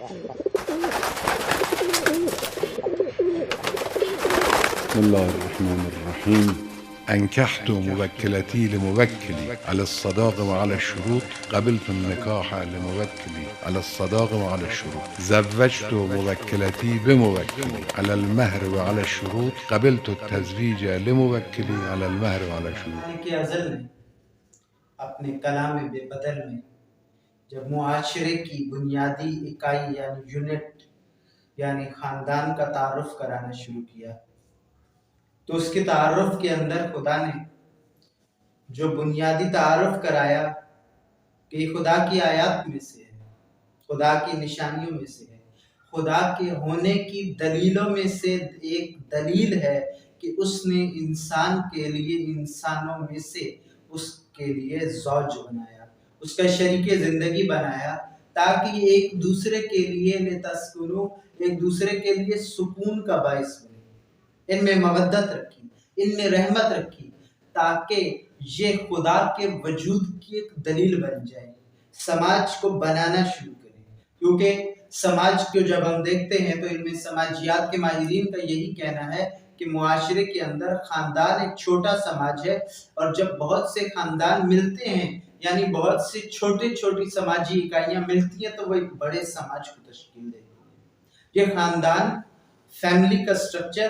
بسم الله الرحمن الرحيم. أنكحت موكلتي لموكلي على الصداقة وعلى الشروط، قبلت النكاح لموكلي على الصداقة وعلى الشروط، زوجت موكلتي بموكلي على المهر وعلى الشروط، قبلت التزويج لموكلي على المهر وعلى الشروط. مالک ازل نے اپنے کلام بے بدل میں جب معاشرے کی بنیادی اکائی یعنی یونٹ یعنی خاندان کا تعارف کرانا شروع کیا تو اس کے تعارف کے اندر خدا نے جو بنیادی تعارف کرایا کہ یہ خدا کی آیات میں سے ہے، خدا کی نشانیوں میں سے ہے، خدا کے ہونے کی دلیلوں میں سے ایک دلیل ہے کہ اس نے انسان کے لیے انسانوں میں سے اس کے لیے زوج بنایا، اس کا شریک زندگی بنایا تاکہ ایک دوسرے کے لیے لتسکنو، ایک دوسرے کے لیے سکون کا باعث بنے، ان میں مودت رکھی، ان میں رحمت رکھی تاکہ یہ خدا کے وجود کی ایک دلیل بن جائے، سماج کو بنانا شروع کریں۔ کیونکہ سماج کو جب ہم دیکھتے ہیں تو علم سماجیات کے ماہرین کا یہی کہنا ہے کہ معاشرے کے اندر خاندان ایک چھوٹا سماج ہے، اور جب بہت سے خاندان ملتے ہیں یعنی بہت سے چھوٹی سماجی اکائیاں ملتی ہیں تو وہ ایک بڑے سماج کو تشکیل دیتی ہیں۔ یہ خاندان فیملی کا سٹرکچر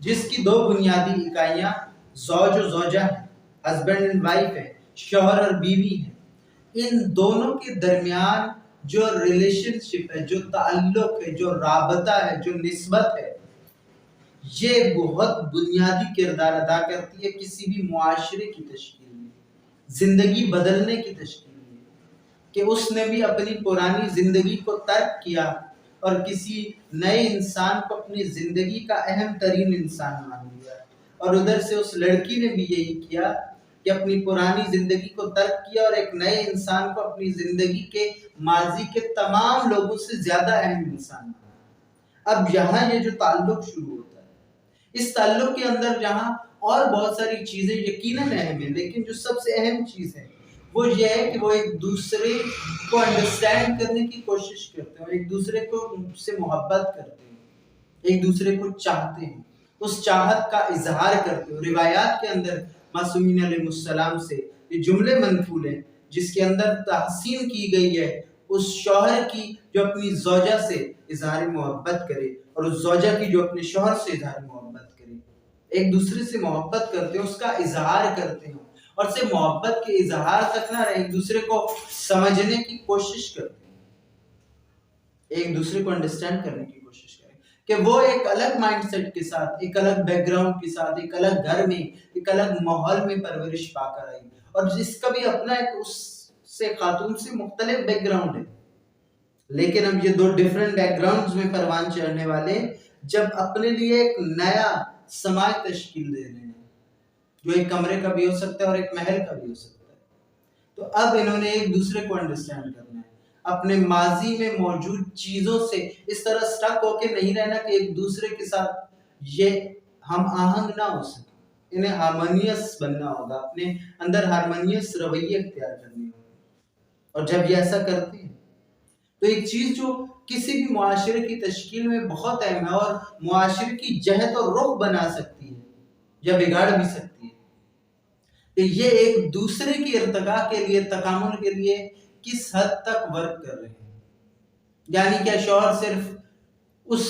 جس کی دو بنیادی اکائیاں زوج و زوجہ ہیں، ہسبینڈ اینڈ وائف ہے، شوہر اور بیوی ہے، ان دونوں کے درمیان جو ریلیشن شپ ہے، جو تعلق ہے، جو رابطہ ہے، جو نسبت ہے، یہ بہت بنیادی کردار ادا کرتی ہے کسی بھی معاشرے کی تشکیل میں، زندگی بدلنے کی تشکیل میں، کہ اس نے بھی اپنی پرانی زندگی کو ترک کیا اور کسی نئے انسان کو اپنی زندگی کا اہم ترین انسان مان لیا، اور ادھر سے اس لڑکی نے بھی یہی کیا کہ اپنی پرانی زندگی کو ترک کیا اور ایک نئے انسان کو اپنی زندگی کے ماضی کے تمام لوگوں سے زیادہ اہم انسان مانا۔ اب یہاں یہ جو تعلق شروع ہوتا ہے، اس تعلق کے اندر جہاں اور بہت ساری چیزیں یقیناً اہم ہیں، لیکن جو سب سے اہم چیز ہے وہ یہ ہے کہ وہ ایک دوسرے کو انڈرسٹینڈ کرنے کی کوشش کرتے ہیں، ایک دوسرے کو سے محبت کرتے ہیں، ایک دوسرے کو چاہتے ہیں، اس چاہت کا اظہار کرتے ہیں۔ روایات کے اندر معصومین علیہ السلام سے یہ جملے منقول ہیں جس کے اندر تحسین کی گئی ہے اس شوہر کی جو اپنی زوجہ سے اظہار محبت کرے اور اس زوجہ کی جو اپنے شوہر سے اظہار محبت کرے، ایک دوسرے سے محبت کرتے ہیں، اس کا اظہار کرتے ہیں، اور سے محبت کے اظہار تک نہ رہے، ایک دوسرے کو سمجھنے کی کوشش کرتے ہیں، ایک دوسرے کو انڈرسٹینڈ کرنے کی کوشش کریں کہ وہ ایک الگ مائنڈ سیٹ کے ساتھ، ایک الگ بیک گراؤنڈ کے ساتھ، ایک الگ گھر میں، ایک الگ ماحول میں پرورش پا کر آئی، اور جس کا بھی اپنا ایک اس سے خاتون سے مختلف بیک گراؤنڈ ہے، لیکن اب یہ دو ڈیفرنٹ بیک گراؤنڈز میں پروان چڑھنے والے جب اپنے لیے ایک نیا سماج تشکیل دے رہے ہیں جو ایک کمرے کا بھی ہو سکتا ہے اور ایک محل کا بھی ہو سکتا ہے، تو اب انہوں نے ایک دوسرے کو انڈرسٹینڈ کرنا ہے، اپنے ماضی میں موجود چیزوں سے اس طرح سٹک ہو کے نہیں رہنا کہ ایک دوسرے کے ساتھ یہ ہم آہنگ نہ ہو سکے، انہیں ہارمونیس بننا ہوگا، اپنے اندر ہارمونیس رویے اختیار کرنے ہوگا، اور جب یہ ایسا کرتے ہیں تو ایک چیز جو کسی بھی معاشرے کی تشکیل میں بہت اہم ہے اور معاشرے کی جہت اور رخ بنا سکتی ہے یا بگاڑ بھی سکتی ہے، کہ یہ ایک دوسرے کی ارتقاء کے لیے، تکامل کے لیے کس حد تک ورک کر رہے ہیں۔ یعنی کیا شوہر صرف اس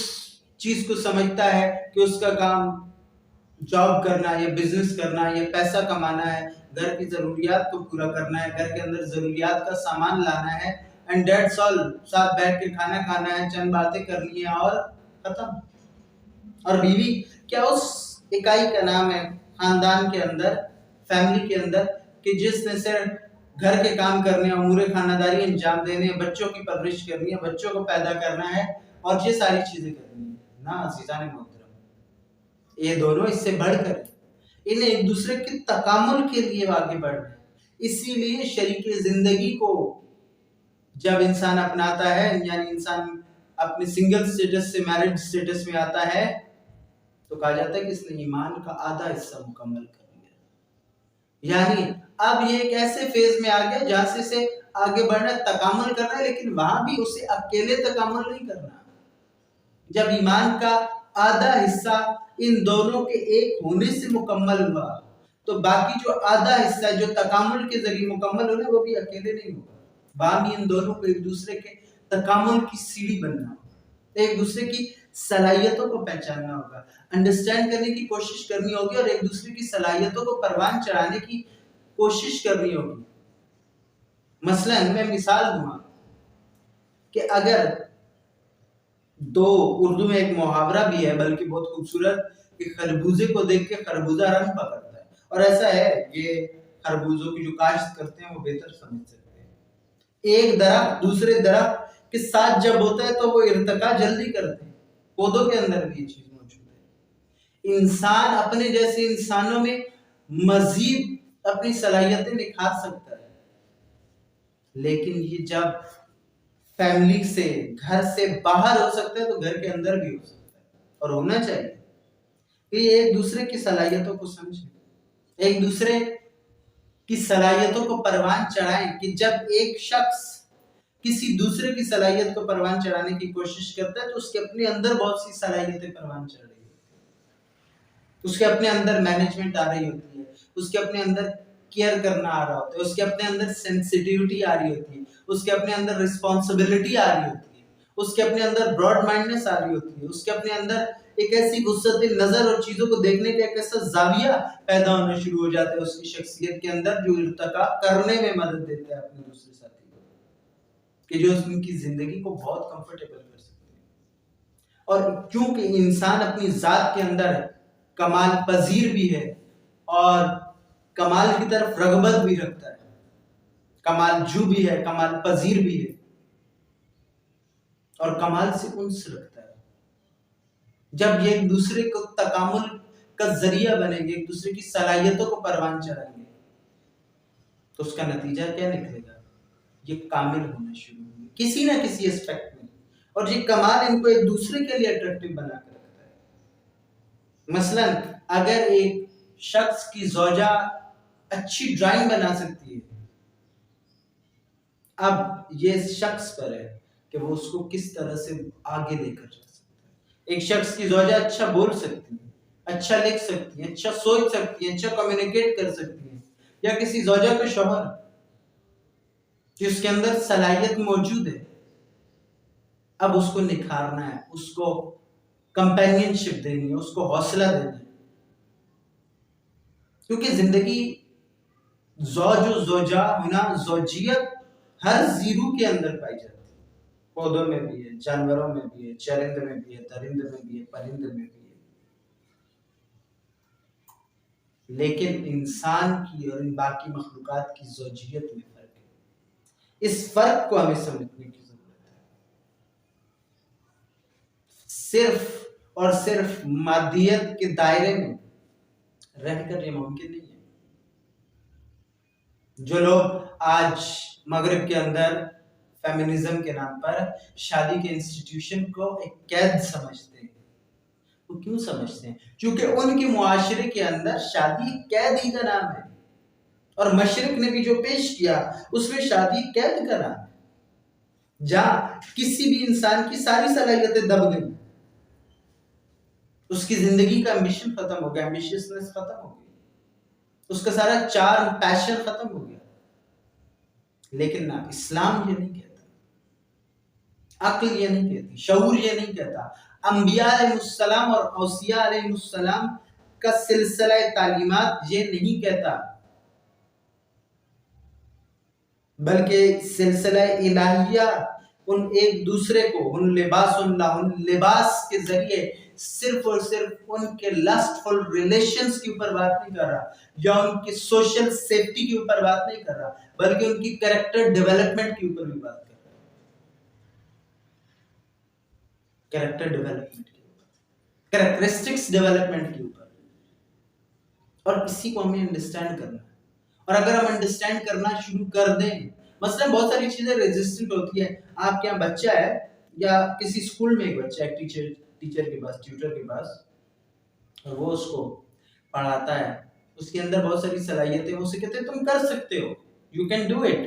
چیز کو سمجھتا ہے کہ اس کا کام جاب کرنا ہے یا بزنس کرنا ہے یا پیسہ کمانا ہے، گھر کی ضروریات کو پورا کرنا ہے، گھر کے اندر ضروریات کا سامان لانا ہے، اینڈ دیٹس آل، ساتھ بیٹھ کے کھانا کھانا ہے، چند باتیں کرنی ہے اور ختم۔ اور بیوی کیا اس اکائی کا نام ہے خاندان کے اندر، فیملی کے اندر، کہ جس نے صرف گھر کے کام کرنے، امور خانداری انجام دینے، بچوں کی پرورش کرنی ہے، بچوں کو پیدا کرنا ہے اور یہ ساری چیزیں کرنی ہے؟ نہ عزیزان محترم، یہ دونوں اس سے بڑھ کر انہیں ایک دوسرے کے تکامل کے لیے آگے بڑھنا ہے۔ اسی لیے شریک زندگی کو جب انسان اپناتا ہے، یعنی انسان اپنے سنگل سٹیٹس سے میرڈ سٹیٹس میں آتا ہے، تو کہا جاتا ہے کہ اس نے ایمان کا آدھا حصہ مکمل کر لیا، یعنی اب یہ ایک ایسے فیز میں آ گیا جہاں سے آگے بڑھنا ہے، تکامل کرنا ہے، لیکن وہاں بھی اسے اکیلے تکامل نہیں کرنا. جب ایمان کا آدھا حصہ ان دونوں کے ایک ہونے سے مکمل ہوا تو باقی جو آدھا حصہ جو تکامل کے ذریعے مکمل ہونا وہ بھی اکیلے نہیں ہوگا. باہمی ان دونوں کو ایک دوسرے کے تکامل کی سیڑھی بننا ہوگا، ایک دوسرے کی صلاحیتوں کو پہچاننا ہوگا، انڈرسٹینڈ کرنے کی کوشش کرنی ہوگی اور ایک دوسرے کی صلاحیتوں کو پروان چڑھانے کی کوشش کرنی ہوگی. مثلا میں مثال دوں کہ اگر دو، اردو میں ایک محاورہ بھی ہے بلکہ بہت خوبصورت، کہ خربوزے کو دیکھ کے خربوزہ رنگ پکڑتا ہے. اور ایسا ہے کہ خربوزوں کی جو کاشت کرتے ہیں وہ بہتر سمجھ سکتے ہیں. ایک درخت دوسرے درخت کے ساتھ جب ہوتا ہے تو وہ ارتقا جلدی کرتے ہیں. پودوں کے اندر بھی یہ چیز موجود ہے. انسان اپنے جیسے انسانوں میں مزید اپنی صلاحیتیں نکھار سکتا ہے، لیکن یہ جب فیملی سے، گھر سے باہر ہو سکتا ہے تو گھر کے اندر بھی ہو سکتا ہے. اور ہونا چاہیے کہ یہ ایک دوسرے کی صلاحیتوں کو سمجھیں، ایک دوسرے کی صلاحیتوں کو پروان چڑھائیں. کہ جب ایک شخص کسی دوسرے کی صلاحیت کو پروان چڑھانے کی کوشش کرتا ہے تو اس کے اپنے اندر بہت سی صلاحیتیں پروان چڑھ رہی ہوتی ہیں. اس کے اپنے اندر مینجمنٹ آ رہی ہوتی ہے، اس کے اپنے اندر کیئر کرنا آ رہا ہوتا ہے، اس کے اپنے اندر سینسٹیوٹی آ رہی ہوتی ہے، اس کے اپنے اندر رسپانسبلٹی آ رہی ہوتی ہے، اس کے اپنے اندر براڈ مائنڈنس آ رہی ہوتی ہے، اس کے اپنے اندر ایک ایسی وسعت نظر اور چیزوں کو دیکھنے کا ایک ایسا زاویہ پیدا ہونا شروع ہو جاتا ہے اس کی شخصیت کے اندر، جو ارتقا کرنے میں مدد دیتا ہے اپنے دوسرے ساتھی کو، کہ جو ان کی زندگی کو بہت کمفرٹیبل کر سکتے ہیں. اور کیونکہ انسان اپنی ذات کے اندر کمال پذیر بھی ہے اور کمال کی طرف رغبت بھی رکھتا ہے، کمال جو بھی ہے، کمال پذیر بھی ہے اور کمال سے انس رکھتا ہے. جب یہ ایک دوسرے کو تکامل کا ذریعہ بنیں گے، ایک دوسرے کی صلاحیتوں کو پروان چڑھائیں گے، تو اس کا نتیجہ کیا نکلے گا؟ یہ کامل ہونا شروع ہوں گے کسی نہ کسی اسپیکٹ میں، اور یہ کمال ان کو ایک دوسرے کے لیے اٹریکٹیو بنا کے رکھتا ہے. مثلا اگر ایک شخص کی زوجہ اچھی ڈرائنگ بنا سکتی ہے، اب یہ شخص پر ہے کہ وہ اس کو کس طرح سے آگے لے کر جا سکتا ہے. ایک شخص کی زوجہ اچھا بول سکتی ہے، اچھا لکھ سکتی ہے، اچھا سوچ سکتی ہے، اچھا کمیونیکیٹ کر سکتی ہے، یا کسی زوجہ کا شوہر جس کے اندر صلاحیت موجود ہے، اب اس کو نکھارنا ہے، اس کو کمپینین شپ دینی ہے، اس کو حوصلہ دینا ہے. کیونکہ زندگی زوج و زوجہ ہونا، زوجیت ہر زیرو کے اندر پائی جاتی ہے. پودوں میں بھی ہے، جانوروں میں بھی ہے، چرند میں بھی ہے، درند میں بھی ہے، پرند میں بھی ہے. لیکن انسان کی اور ان باقی مخلوقات کی زوجیت میں فرق ہے. اس فرق کو ہمیں سمجھنے کی ضرورت ہے. صرف اور صرف مادیت کے دائرے میں رہ کر یہ ممکن نہیں ہے. جو لوگ آج مغرب کے اندر فیمنزم کے نام پر شادی کے انسٹیٹیوشن کو ایک قید سمجھتے ہیں، وہ کیوں سمجھتے ہیں؟ کیونکہ ان کے معاشرے کے اندر شادی قید ہی کا نام ہے، اور مشرق نے بھی جو پیش کیا اس میں شادی قید کا نام ہے، جہاں کسی بھی انسان کی ساری صلاحیتیں دب گئی، اس کی زندگی کا ایمبیشن ختم ہو گیا، ایمبیشیسنس ختم ہو گئی، اس کا سارا چارم، پیشن ختم ہو گیا. لیکن نہ، اسلام یہ نہیں کہتا، عقل یہ نہیں کہتی، شعور یہ نہیں کہتا. انبیاء علیہ السلام اور اوصیاء علیہ السلام کا سلسلہ تعلیمات یہ نہیں کہتا، بلکہ سلسلہ الہیہ ان ایک دوسرے کو، ان لباس کے ذریعے صرف اور صرف ان کے لسٹفل ریلیشنز کے اوپر بات نہیں کر رہا، یا ان کی سوشل سیفٹی کے اوپر بات نہیں کر رہا، بلکہ ان کی کریکٹر ڈیولپمنٹ کے اوپر بھی بات کر رہا ہے. کریکٹر ڈیولپمنٹ کے اوپر، کریکٹرسٹکس ڈیولپمنٹ کے اوپر. اور اسی کو ہمیں انڈرسٹینڈ کرنا ہے. اور اگر ہم انڈرسٹینڈ کرنا شروع کر دیں، مثلا بہت ساری چیزیں ریزسٹنٹ ہوتی ہیں. آپ کے یہاں بچہ ہے، یا کسی اسکول میں ایک بچہ ہے، ٹیچر کے پاس، ٹیوٹر کے پاس، اور وہ اس کو پڑھاتا ہے، اس کے اندر بہت ساری صلاحیتیں، وہ اسے کہتے ہیں تم کر سکتے ہو، you can do it.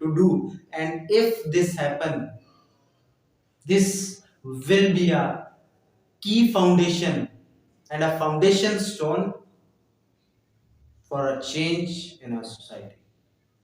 to do, and if this happen, this will be a key foundation and a foundation stone for a change in our society.